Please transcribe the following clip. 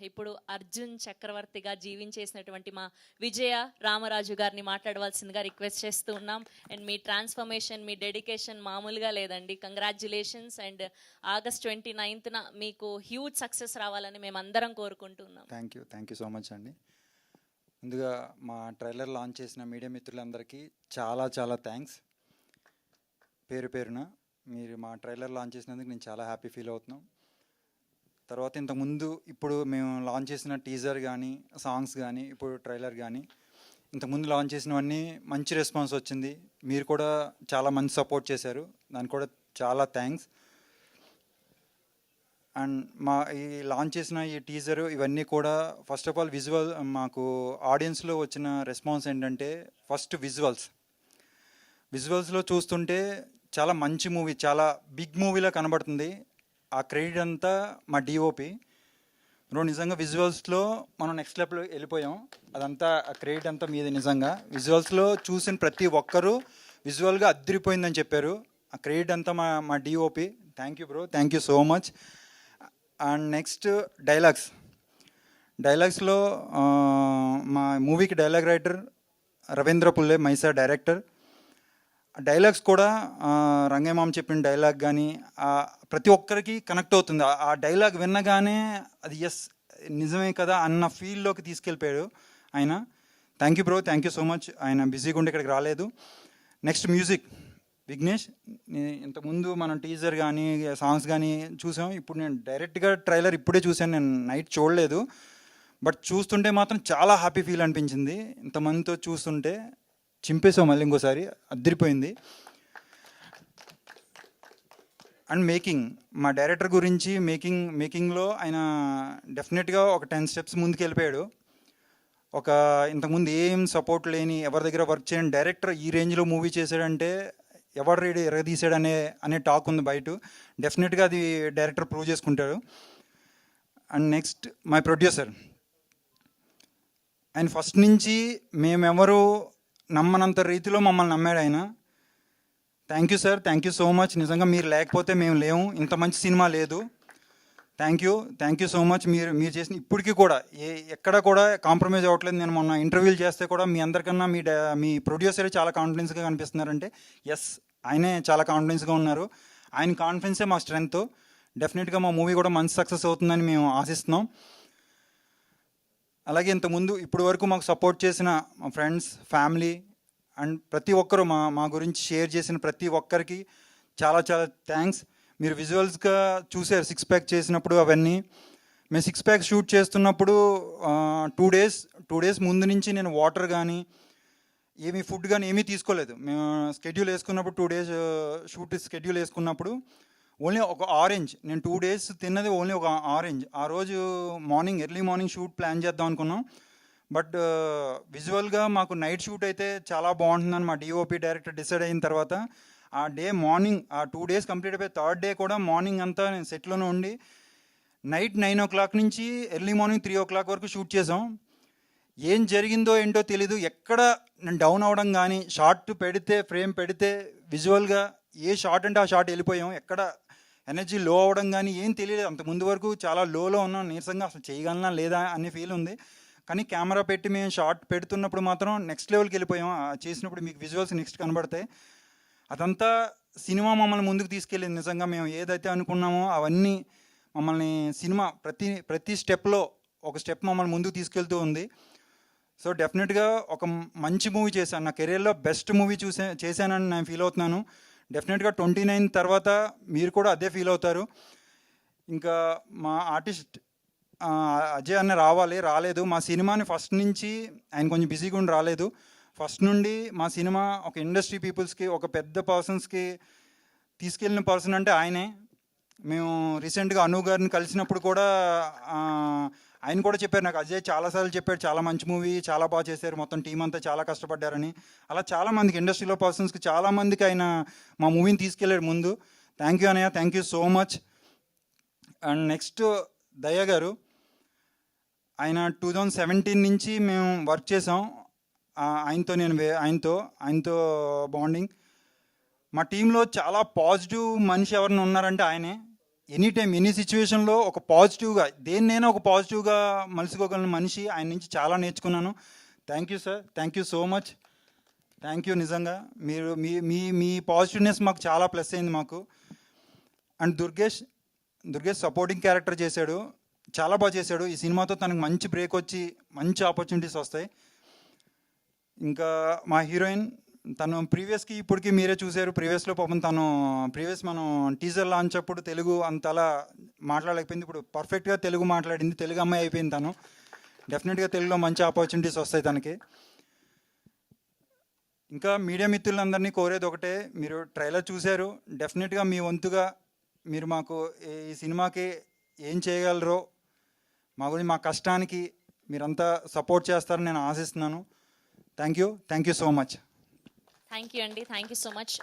ఇప్పుడు అర్జున్ చక్రవర్తిగా జీవించేసినటువంటి మా విజయ రామరాజు గారిని మాట్లాడవలసిందిగా రిక్వెస్ట్ చేస్తూ ఉన్నాం. And me transformation, me dedication మామూలుగా లేదండి. కంగ్రాచ్యులేషన్స్. అండ్ ఆగస్ట్ 29న మీకు హ్యూజ్ సక్సెస్ రావాలని మేము అందరం కోరుకుంటున్నాం. థ్యాంక్ యూ సో మచ్ అండి. ముందుగా మా ట్రైలర్ లాంచ్ చేసిన మీడియా మిత్రులందరికీ చాలా థ్యాంక్స్. పేరు పేరున మీరు మా ట్రైలర్ లాంచ్ చేసినందుకు నేను చాలా హ్యాపీ ఫీల్ అవుతున్నాం. తర్వాత ఇంతకుముందు ఇప్పుడు మేము లాంచ్ చేసిన టీజర్ కానీ, సాంగ్స్ కానీ, ఇప్పుడు ట్రైలర్ కానీ, ఇంతకుముందు లాంచ్ చేసినవన్నీ మంచి రెస్పాన్స్ వచ్చింది. మీరు కూడా చాలా మంచి సపోర్ట్ చేశారు, దానికి కూడా చాలా థ్యాంక్స్. అండ్ మా ఈ లాంచ్ చేసిన ఈ టీజరు ఇవన్నీ కూడా ఫస్ట్ ఆఫ్ ఆల్ విజువల్, మాకు ఆడియన్స్లో వచ్చిన రెస్పాన్స్ ఏంటంటే ఫస్ట్ విజువల్స్లో చూస్తుంటే చాలా మంచి మూవీ, చాలా బిగ్ మూవీలా కనబడుతుంది. ఆ క్రెడిట్ అంతా మా డిఓపి బ్రో. నిజంగా విజువల్స్లో మనం నెక్స్ట్ లెవెల్ వెళ్ళిపోయాం. అదంతా ఆ క్రెడిట్ అంతా మీది. నిజంగా విజువల్స్లో చూసిన ప్రతి ఒక్కరూ విజువల్గా అద్దరిపోయిందని చెప్పారు. ఆ క్రెడిట్ అంతా మా DOP. Thank you bro, thank you so much. And next డైలాగ్స్లో మా మూవీకి డైలాగ్ రైటర్ రవీంద్ర పుల్లే, మైసా డైరెక్టర్. డైలాగ్స్ కూడా రంగయ్యమామ చెప్పిన డైలాగ్ కానీ ప్రతి ఒక్కరికి కనెక్ట్ అవుతుంది. ఆ డైలాగ్ విన్నగానే అది ఎస్ నిజమే కదా అన్న ఫీల్లోకి తీసుకెళ్ళిపోయాడు ఆయన. Thank you bro, thank you so much. ఆయన బిజీగా ఉండి ఇక్కడికి రాలేదు. Next music Vignesh. ఇంతకుముందు మనం టీజర్ కానీ సాంగ్స్ కానీ చూసాం. ఇప్పుడు నేను డైరెక్ట్గా ట్రైలర్ ఇప్పుడే చూసాను, నేను నైట్ చూడలేదు. బట్ చూస్తుంటే మాత్రం చాలా హ్యాపీ ఫీల్ అనిపించింది. ఇంతమందితో చూస్తుంటే చింపేసాం మళ్ళీ ఇంకోసారి, అద్దరిపోయింది. అండ్ మా డైరెక్టర్ గురించి మేకింగ్లో ఆయన డెఫినెట్గా ఒక 10 స్టెప్స్ ముందుకు వెళ్ళిపోయాడు. ఇంతకుముందు ఏం సపోర్ట్ లేని, ఎవరి దగ్గర వర్క్ చేయని డైరెక్టర్ ఈ రేంజ్లో మూవీ చేశాడంటే ఎవరు రేడి ఎరగదీశాడు అనే టాక్ ఉంది బయట. డెఫినెట్గా అది డైరెక్టర్ ప్రూవ్ చేసుకుంటాడు. And next my producer. ఆయన ఫస్ట్ నుంచి మేమెవరు నమ్మనంత రీతిలో మమ్మల్ని నమ్మాడు ఆయన. Thank you sir, thank you so much. నిజంగా మీరు లేకపోతే మేము లేము, ఇంత మంచి సినిమా లేదు. Thank you so much. మీరు చేసిన ఇప్పటికీ కూడా ఎక్కడ కూడా కాంప్రమైజ్ అవ్వట్లేదు. నేను మొన్న ఇంటర్వ్యూలు చేస్తే కూడా మీ అందరికన్నా మీ ప్రొడ్యూసరే చాలా కాన్ఫిడెన్స్గా కనిపిస్తున్నారంటే ఎస్, ఆయనే చాలా కాన్ఫిడెన్స్గా ఉన్నారు. ఆయన కాన్ఫిడెన్సే మా స్ట్రెంగ్త్. డెఫినెట్గా మా మూవీ కూడా మంచి సక్సెస్ అవుతుందని మేము ఆశిస్తున్నాం. అలాగే ఇంతకుముందు ఇప్పటి వరకు మాకు సపోర్ట్ చేసిన మా ఫ్రెండ్స్, ఫ్యామిలీ అండ్ ప్రతి ఒక్కరు మా గురించి షేర్ చేసిన ప్రతి ఒక్కరికి చాలా థ్యాంక్స్. మీరు విజువల్స్గా చూసారు 6 ప్యాక్ చేసినప్పుడు అవన్నీ. మేము 6 ప్యాక్ షూట్ చేస్తున్నప్పుడు 2 డేస్ ముందు నుంచి నేను వాటర్ కానీ ఫుడ్ కానీ ఏమీ తీసుకోలేదు. మేము స్కెడ్యూల్ వేసుకున్నప్పుడు 2 డేస్ షూట్ స్కెడ్యూల్ వేసుకున్నప్పుడు ఓన్లీ ఒక ఆరెంజ్, నేను 2 డేస్ తిన్నది ఓన్లీ ఒక ఆరెంజ్. ఆ రోజు ఎర్లీ మార్నింగ్ షూట్ ప్లాన్ చేద్దాం అనుకున్నాం. బట్ విజువల్గా మాకు నైట్ షూట్ అయితే చాలా బాగుంటుందని మా డిఓపి డైరెక్టర్ డిసైడ్ అయిన తర్వాత ఆ డే మార్నింగ్, ఆ 2 డేస్ కంప్లీట్ అయిపోయి 3rd డే కూడా మార్నింగ్ అంతా నేను సెట్లోనే ఉండి నైట్ 9 o'clock నుంచి ఎర్లీ మార్నింగ్ 3 o'clock వరకు షూట్ చేసాం. ఏం జరిగిందో ఏంటో తెలీదు. ఎక్కడ నేను డౌన్ అవ్వడం కానీ, ఫ్రేమ్ పెడితే విజువల్గా ఏ షాట్ అంటే ఆ షాట్ వెళ్ళిపోయాం. ఎక్కడ ఎనర్జీ లో అవ్వడం కానీ ఏం తెలియలేదు. అంత ముందు వరకు చాలా లోలో ఉన్నాం, నీరసంగా అసలు చేయగలనా లేదా అనే ఫీల్ ఉంది. కానీ కెమెరా పెట్టి మేము షాట్ పెడుతున్నప్పుడు మాత్రం నెక్స్ట్ లెవెల్కి వెళ్ళిపోయాం. చేసినప్పుడు మీకు విజువల్స్ నెక్స్ట్ కనబడతాయి. అదంతా సినిమా మమ్మల్ని ముందుకు తీసుకెళ్ళింది. నిజంగా మేము ఏదైతే అనుకున్నామో అవన్నీ మమ్మల్ని సినిమా ప్రతి స్టెప్లో ఒక స్టెప్ మమ్మల్ని ముందుకు తీసుకెళ్తూ ఉంది. సో డెఫినెట్గా ఒక మంచి మూవీ చేశాను. నా కెరీర్లో బెస్ట్ మూవీ చేశానని నేను ఫీల్ అవుతున్నాను. డెఫినెట్గా 29 తర్వాత మీరు కూడా అదే ఫీల్ అవుతారు. ఇంకా మా ఆర్టిస్ట్ అజయ్ అన్న రాలేదు. మా సినిమాని ఫస్ట్ నుంచి ఆయన కొంచెం బిజీగా ఉండి రాలేదు. ఫస్ట్ నుండి మా సినిమా ఒక ఇండస్ట్రీ పీపుల్స్కి, ఒక పెద్ద పర్సన్స్కి తీసుకెళ్ళిన పర్సన్ అంటే ఆయనే. మేము రీసెంట్గా అను గారిని కలిసినప్పుడు కూడా ఆయన కూడా చెప్పారు నాకు, అజయ్ చాలాసార్లు చెప్పాడు చాలా మంచి మూవీ, చాలా బాగా చేశారు, మొత్తం టీం అంతా చాలా కష్టపడ్డారని. అలా చాలామందికి ఇండస్ట్రీలో పర్సన్స్కి చాలామందికి ఆయన మా మూవీని తీసుకెళ్ళాడు ముందు. థ్యాంక్ యూ అన్నయ్య, thank you so much. And next Dayya గారు. ఆయన 2017 నుంచి మేము వర్క్ చేసాం. ఆయనతో బాండింగ్. మా టీంలో చాలా పాజిటివ్ మనిషి ఎవరైనా ఉన్నారంటే ఆయనే. ఎనీ టైం ఎనీ సిచ్యువేషన్లో ఒక పాజిటివ్గా దేన్నైనా ఒక పాజిటివ్గా మలుసుకోగలిగిన మనిషి. ఆయన నుంచి చాలా నేర్చుకున్నాను. Thank you sir, thank you so much. Thank you నిజంగా. మీరు మీ మీ మీ పాజిటివ్నెస్ మాకు చాలా ప్లస్ అయింది మాకు. అండ్ దుర్గేష్ సపోర్టింగ్ క్యారెక్టర్ చేశాడు, చాలా బాగా చేశాడు. ఈ సినిమాతో తనకు మంచి బ్రేక్ వచ్చి మంచి ఆపర్చునిటీస్ వస్తాయి. ఇంకా మా హీరోయిన్, తను ప్రీవియస్కి ఇప్పటికి మీరే చూశారు. ప్రీవియస్లో పాపం తను మనం టీజర్ లాంచ్ అప్పుడు తెలుగు అంతలా మాట్లాడలేకపోయింది. ఇప్పుడు పర్ఫెక్ట్గా తెలుగు మాట్లాడింది, తెలుగు అమ్మాయి అయిపోయింది తను. డెఫినెట్గా తెలుగులో మంచి ఆపర్చునిటీస్ వస్తాయి తనకి. ఇంకా మీడియా మిత్రులందరినీ కోరేది ఒకటే, మీరు ట్రైలర్ చూశారు, డెఫినెట్గా మీ వంతుగా మీరు మాకు ఈ సినిమాకి ఏం చేయగలరో మా గురించి, మా కష్టానికి మీరంతా సపోర్ట్ చేస్తారని నేను ఆశిస్తున్నాను. Thank you so much. Thank you అండి, థ్యాంక్ యూ సో మచ్.